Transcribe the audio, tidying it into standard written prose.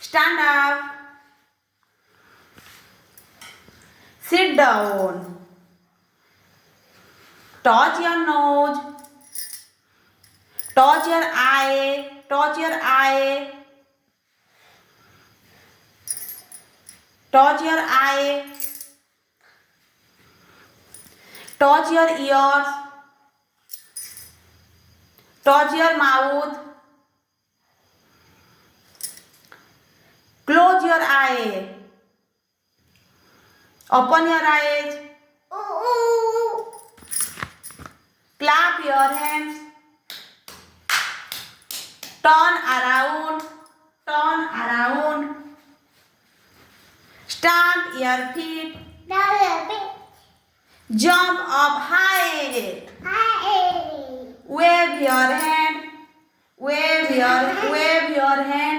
Stand up. Sit down. Touch your nose. Touch your eye. Touch your eye. Touch your eye. Touch your ears. Touch your mouth. Close your eye. Open your eyes. Clap your hands. Turn around. Turn around. Stamp your feet. Jump up high. Wave your hand. Wave your hand.